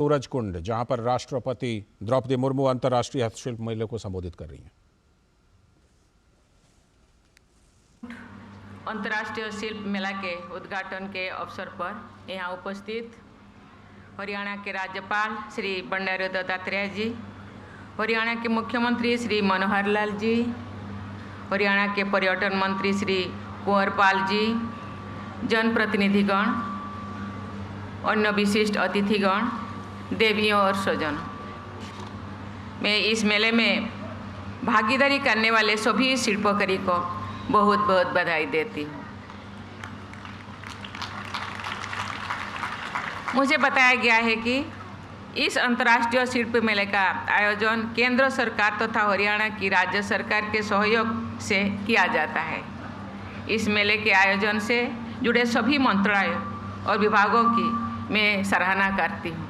सूरजकुंड, जहां पर राष्ट्रपति द्रौपदी मुर्मू अंतर्राष्ट्रीय हस्तशिल्प मेले को संबोधित कर रही हैं। अंतर्राष्ट्रीय शिल्प मेला के उद्घाटन के अवसर पर यहाँ उपस्थित हरियाणा के राज्यपाल श्री बंडारू दत्तात्रेय जी, हरियाणा के मुख्यमंत्री श्री मनोहर लाल जी, हरियाणा के पर्यटन मंत्री श्री कुंवर पाल जी, जनप्रतिनिधिगण, अन्य विशिष्ट अतिथिगण, देवियों और स्वजनों, मैं इस मेले में भागीदारी करने वाले सभी शिल्पकारी को बहुत बहुत बधाई देती हूँ। मुझे बताया गया है कि इस अंतर्राष्ट्रीय शिल्प मेले का आयोजन केंद्र सरकार तथा हरियाणा की राज्य सरकार के सहयोग से किया जाता है। इस मेले के आयोजन से जुड़े सभी मंत्रालयों और विभागों की मैं सराहना करती हूँ।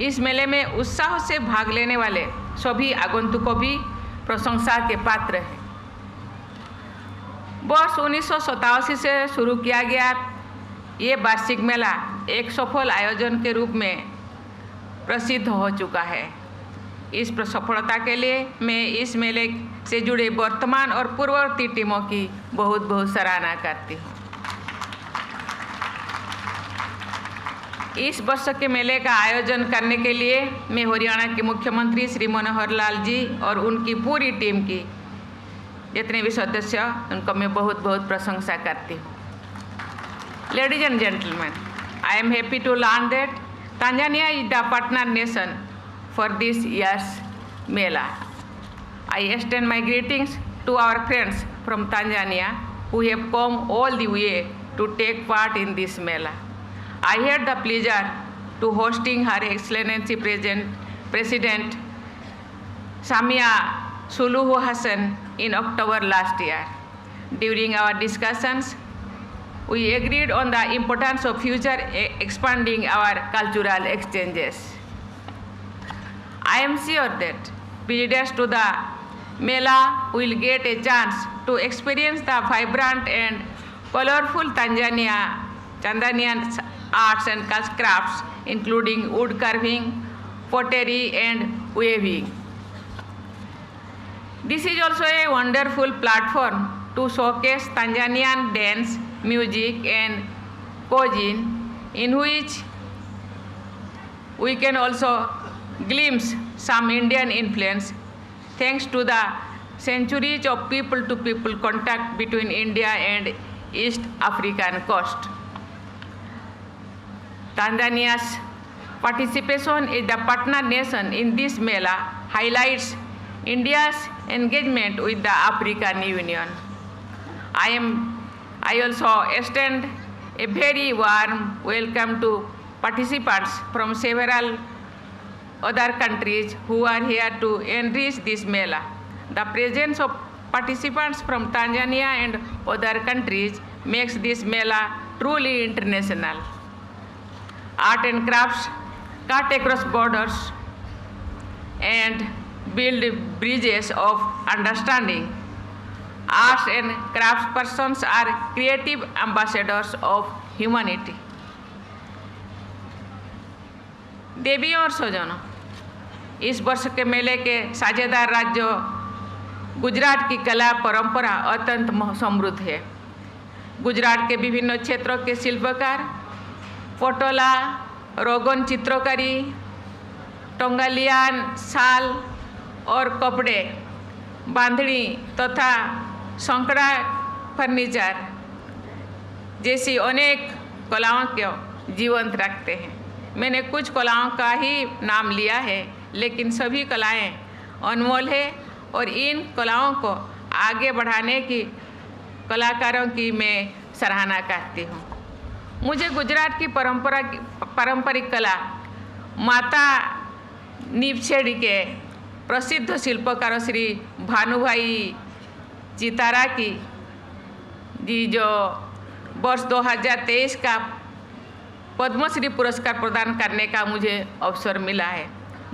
इस मेले में उत्साह से भाग लेने वाले सभी आगंतुकों भी प्रशंसा के पात्र हैं। वर्ष 1987 से शुरू किया गया ये वार्षिक मेला एक सफल आयोजन के रूप में प्रसिद्ध हो चुका है। इस सफलता के लिए मैं इस मेले से जुड़े वर्तमान और पूर्ववर्ती टीमों की बहुत बहुत सराहना करती हूँ। इस वर्ष के मेले का आयोजन करने के लिए मैं हरियाणा के मुख्यमंत्री श्री मनोहर लाल जी और उनकी पूरी टीम की जितने भी सदस्य उनको मैं बहुत बहुत प्रशंसा करती हूँ। Ladies and gentlemen, I am happy to learn that Tanzania is the partner nation for this year's Mela. I extend my greetings to our friends from Tanzania who have come all the way to take part in this Mela. I had the pleasure to hosting Her Excellency President Samia Suluhu Hassan in October last year. During our discussions, we agreed on the importance of future expanding our cultural exchanges. I am sure that visitors to the Mela will get a chance to experience the vibrant and colorful Tanzanian arts and crafts, including wood carving, pottery, and weaving. This is also a wonderful platform to showcase Tanzanian dance, music, and cuisine, in which we can also glimpse some Indian influence thanks to the centuries of people-to-people contact between India and East African coast. Tanzania's participation as the partner nation in this Mela highlights India's engagement with the African Union. I also extend a very warm welcome to participants from several other countries who are here to enrich this Mela. The presence of participants from Tanzania and other countries makes this Mela truly international. Art and crafts cut across borders and build bridges of understanding. Arts and crafts persons are creative ambassadors of humanity. देवियों और स्वजनों, इस वर्ष के मेले के साझेदार राज्यों गुजरात की कला परंपरा अत्यंत समृद्ध है। गुजरात के विभिन्न क्षेत्रों के शिल्पकार पटोला, रोगन चित्रकारी, टोंगालियान शाल और कपड़े, बांधनी तथा संकड़ा फर्नीचर जैसी अनेक कलाओं को जीवंत रखते हैं। मैंने कुछ कलाओं का ही नाम लिया है, लेकिन सभी कलाएं अनमोल है और इन कलाओं को आगे बढ़ाने की कलाकारों की मैं सराहना करती हूँ। मुझे गुजरात की पारंपरिक कला माता नीपछेड़ी के प्रसिद्ध शिल्पकार श्री भानुभाई चितारा की जी जो वर्ष 2023 का पद्मश्री पुरस्कार प्रदान करने का मुझे अवसर मिला है।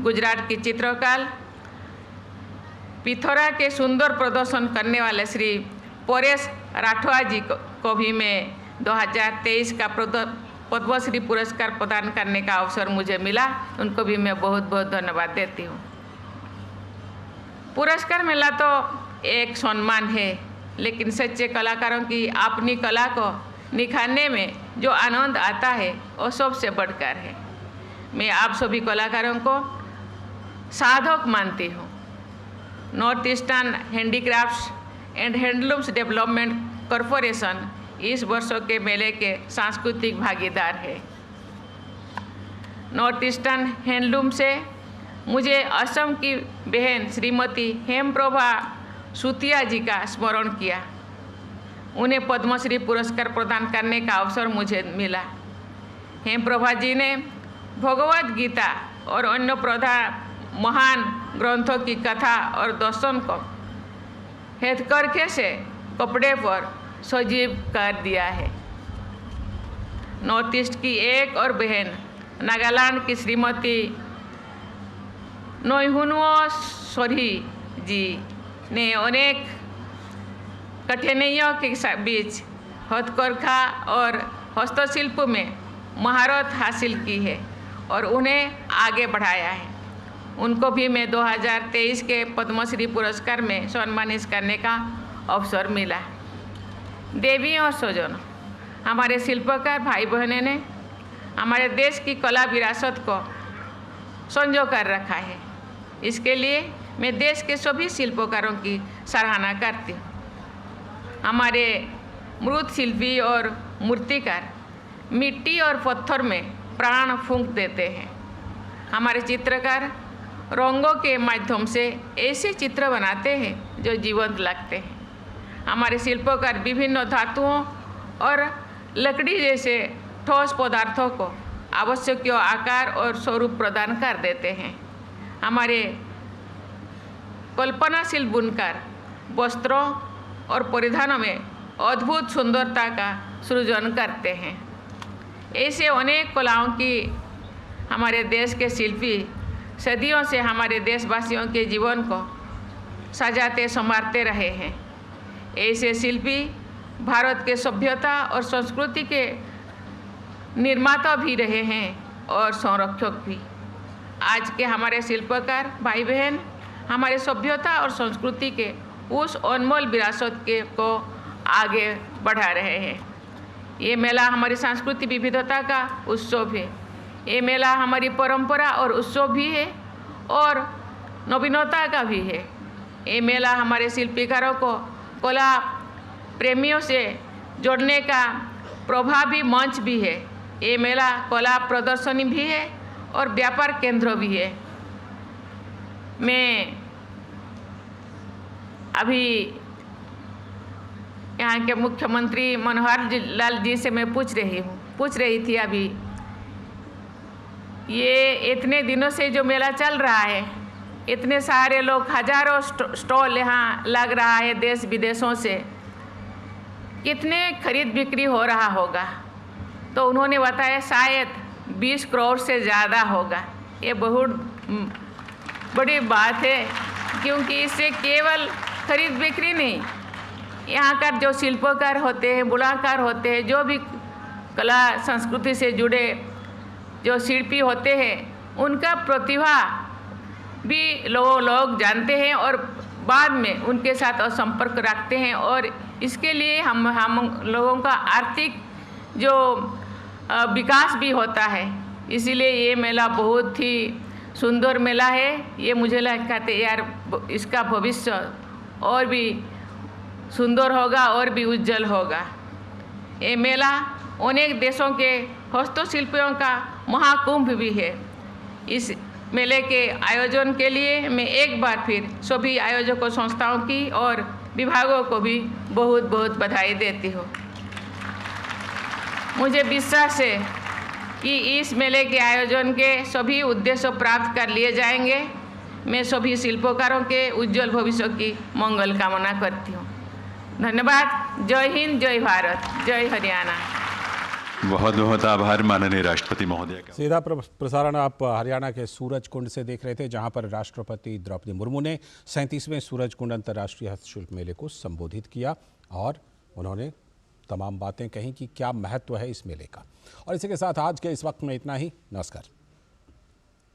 गुजरात की चित्रकार पिथौरा के सुंदर प्रदर्शन करने वाले श्री परेश राठवा जी को भी मैं 2023 का पद्मश्री पुरस्कार प्रदान करने का अवसर मुझे मिला, उनको भी मैं बहुत बहुत धन्यवाद देती हूँ। पुरस्कार मिला तो एक सम्मान है, लेकिन सच्चे कलाकारों की अपनी कला को निखारने में जो आनंद आता है वो सबसे बढ़कर है। मैं आप सभी कलाकारों को साधक मानती हूँ। North eastern handicrafts and handlooms development corporation इस वर्षों के मेले के सांस्कृतिक भागीदार है। नॉर्थ ईस्टर्न हैंडलूम से मुझे असम की बहन श्रीमती हेमप्रभा सूतिया जी का स्मरण किया। उन्हें पद्मश्री पुरस्कार प्रदान करने का अवसर मुझे मिला। हेमप्रभा जी ने भगवद गीता और अन्य महान ग्रंथों की कथा और दर्शन को हथकरघे से कपड़े पर सजीव कर दिया है। नॉर्थ ईस्ट की एक और बहन नागालैंड की श्रीमती नोइहुनुओ सोरी जी ने अनेक कठिनाइयों के बीच हथकरघा और हस्तशिल्प में महारत हासिल की है और उन्हें आगे बढ़ाया है। उनको भी मैं 2023 के पद्मश्री पुरस्कार में सम्मानित करने का अवसर मिला। देवी और स्वजन, हमारे शिल्पकार भाई बहनों ने हमारे देश की कला विरासत को संजो कर रखा है। इसके लिए मैं देश के सभी शिल्पकारों की सराहना करती हूँ। हमारे मृत शिल्पी और मूर्तिकार मिट्टी और पत्थर में प्राण फूंक देते हैं। हमारे चित्रकार रंगों के माध्यम से ऐसे चित्र बनाते हैं जो जीवंत लगते हैं। हमारे शिल्पकार विभिन्न धातुओं और लकड़ी जैसे ठोस पदार्थों को आवश्यक आकार और स्वरूप प्रदान कर देते हैं। हमारे कल्पनाशील बुनकर वस्त्रों और परिधानों में अद्भुत सुंदरता का सृजन करते हैं। ऐसे अनेक कलाओं की हमारे देश के शिल्पी सदियों से हमारे देशवासियों के जीवन को सजाते संवारते रहे हैं। ऐसे शिल्पी भारत के सभ्यता और संस्कृति के निर्माता भी रहे हैं और संरक्षक भी। आज के हमारे शिल्पकार भाई बहन हमारे सभ्यता और संस्कृति के उस अनमोल विरासत को आगे बढ़ा रहे हैं। ये मेला हमारी सांस्कृतिक विविधता का उत्सव है। ये मेला हमारी परंपरा और उत्सव भी है और नवीनता का भी है। ये मेला हमारे शिल्पकारों को कला प्रेमियों से जोड़ने का प्रभावी मंच भी है। ये मेला कला प्रदर्शनी भी है और व्यापार केंद्र भी है। मैं अभी यहाँ के मुख्यमंत्री मनोहर लाल जी से मैं पूछ रही थी अभी, ये इतने दिनों से जो मेला चल रहा है, इतने सारे लोग, हजारों स्टॉल यहाँ लग रहा है देश विदेशों से, कितने खरीद बिक्री हो रहा होगा? तो उन्होंने बताया शायद 20 करोड़ से ज़्यादा होगा। ये बहुत बड़ी बात है, क्योंकि इससे केवल खरीद बिक्री नहीं, यहाँ का जो शिल्पकार होते हैं, बुनाकार होते हैं, जो भी कला संस्कृति से जुड़े जो शिल्पी होते हैं, उनका प्रतिभा भी लोग जानते हैं और बाद में उनके साथ संपर्क रखते हैं और इसके लिए हम लोगों का आर्थिक जो विकास भी होता है। इसीलिए ये मेला बहुत ही सुंदर मेला है। ये मुझे लगता है यार इसका भविष्य और भी सुंदर होगा और भी उज्जवल होगा। ये मेला अनेक देशों के हस्तशिल्पियों का महाकुंभ भी है। इस मेले के आयोजन के लिए मैं एक बार फिर सभी आयोजकों संस्थाओं की और विभागों को भी बहुत बहुत बधाई देती हूँ। मुझे विश्वास है कि इस मेले के आयोजन के सभी उद्देश्य प्राप्त कर लिए जाएंगे। मैं सभी शिल्पकारों के उज्जवल भविष्य की मंगल कामना करती हूँ। धन्यवाद। जय हिंद, जय भारत, जय हरियाणा। बहुत बहुत आभार माननीय राष्ट्रपति महोदय का। सीधा प्रसारण आप हरियाणा के सूरजकुंड से देख रहे थे, जहां पर राष्ट्रपति द्रौपदी मुर्मू ने 37वें सूरजकुंड अंतर्राष्ट्रीय हस्तशिल्प मेले को संबोधित किया और उन्होंने तमाम बातें कहीं कि क्या महत्व है इस मेले का। और इसी के साथ आज के इस वक्त में इतना ही। नमस्कार।